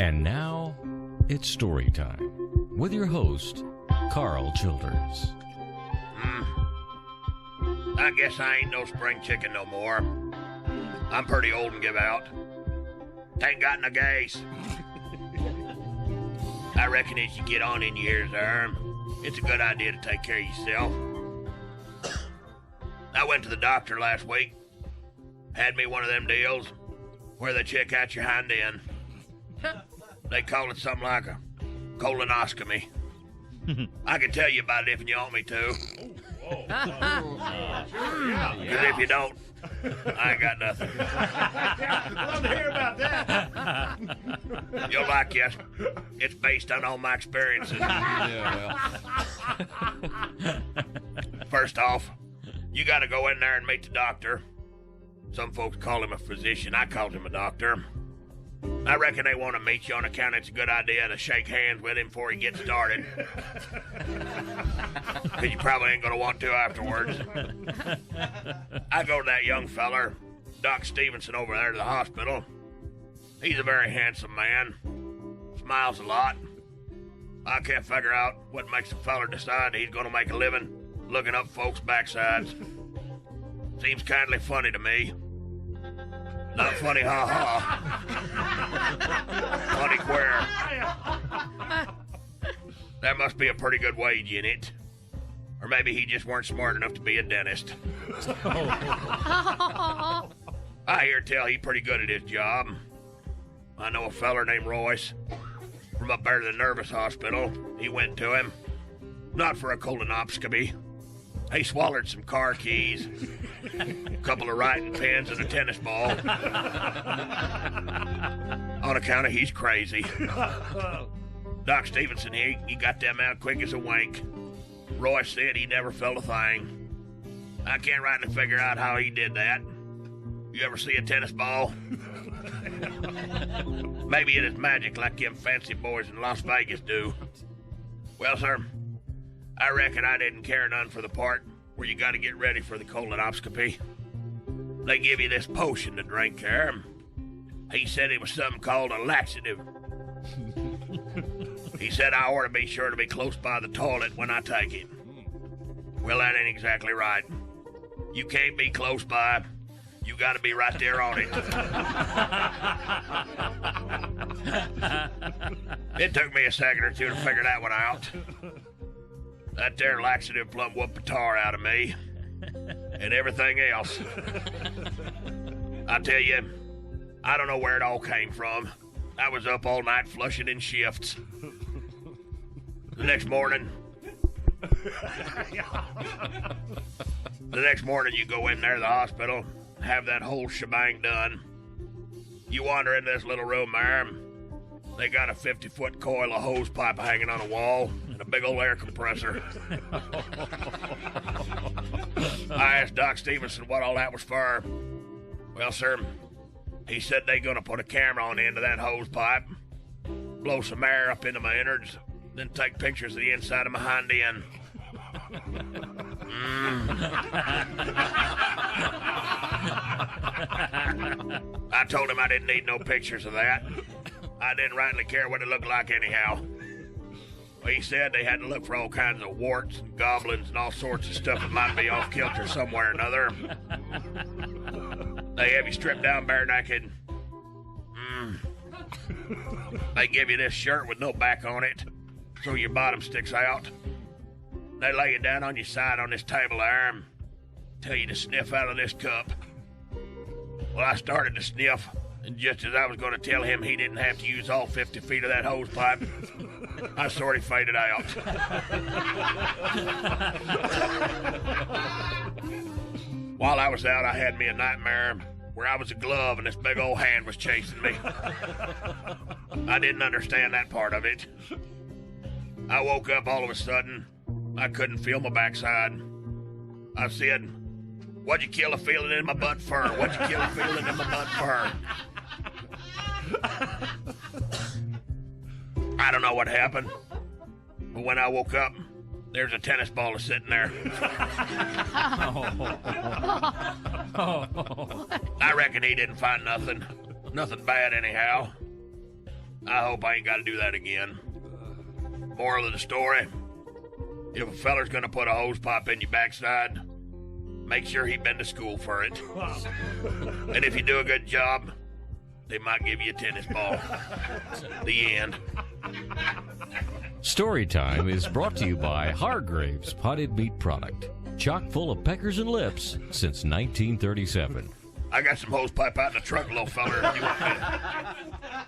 And now, it's story time with your host, Karl Childers. I guess I ain't no spring chicken no more. I'm pretty old and give out. Ain't got no gas. I reckon as you get on in years there, it's a good idea to take care of yourself. I went to the doctor last week. Had me one of them deals where they check out your hind end. They call it something like a colonoscopy. I can tell you about it if you want me to. Because if you don't, I ain't got nothing. Love to hear about that. You'll like it. It's based on all my experiences. First off, you got to go in there and meet the doctor. Some folks call him a physician. I called him a doctor. I reckon they want to meet you on account it's a good idea to shake hands with him before he gets started. Because you probably ain't going to want to afterwards. I go to that young feller, Doc Stevenson, over there to the hospital. He's a very handsome man. Smiles a lot. I can't figure out what makes a feller decide he's going to make a living looking up folks' backsides. Seems kindly funny to me. Not funny, ha-ha. Funny queer. There must be a pretty good wage in it. Or maybe he just weren't smart enough to be a dentist. I hear tell he pretty good at his job. I know a feller named Royce from up there to the nervous hospital. He went to him. Not for a colonoscopy. He swallowed some car keys, a couple of writing pens, and a tennis ball. On account of he's crazy. Doc Stevenson, he got them out quick as a wink. Roy said he never felt a thing. I can't rightly figure out how he did that. You ever see a tennis ball? Maybe it is magic like them fancy boys in Las Vegas do. Well, sir, I reckon I didn't care none for the part where you got to get ready for the colonoscopy. They give you this potion to drink there. He said it was something called a laxative. He said I ought to be sure to be close by the toilet when I take it. Well, that ain't exactly right. You can't be close by. You got to be right there on it. It took me a second or two to figure that one out. That there laxative plumb whooped the tar out of me. And everything else. I tell you, I don't know where it all came from. I was up all night flushing in shifts. The next morning you go in there to the hospital, have that whole shebang done. You wander in this little room there. They got a 50-foot coil of hose pipe hanging on a wall and a big old air compressor. I asked Doc Stevenson what all that was for. Well, sir, he said they gonna put a camera on the end of that hose pipe, blow some air up into my innards, then take pictures of the inside of my hind end. I told him I didn't need no pictures of that. I didn't rightly care what it looked like anyhow. Well, he said they had to look for all kinds of warts and goblins and all sorts of stuff that might be off kilter somewhere or another. They have you stripped down bare naked. They give you this shirt with no back on it, so your bottom sticks out. They lay you down on your side on this table there and tell you to sniff out of this cup. Well, I started to sniff, and just as I was going to tell him he didn't have to use all 50 feet of that hose pipe, I sort of faded out. While I was out, I had me a nightmare where I was a glove and this big old hand was chasing me. I didn't understand that part of it. I woke up all of a sudden. I couldn't feel my backside. I said, "What'd you kill a feeling in my butt for? What'd you kill a feeling in my butt for?" I don't know what happened, but when I woke up, there's a tennis ball sitting there. I reckon he didn't find nothing bad anyhow. I hope I ain't got to do that again. Moral of the story, if a feller's gonna put a hose pipe in your backside, make sure he been to school for it. And if you do a good job, they might give you a tennis ball. The end. Storytime is brought to you by Hargrave's Potted Meat Product. Chock full of peckers and lips since 1937. I got some hose pipe out in the truck, little feller. If you want me to.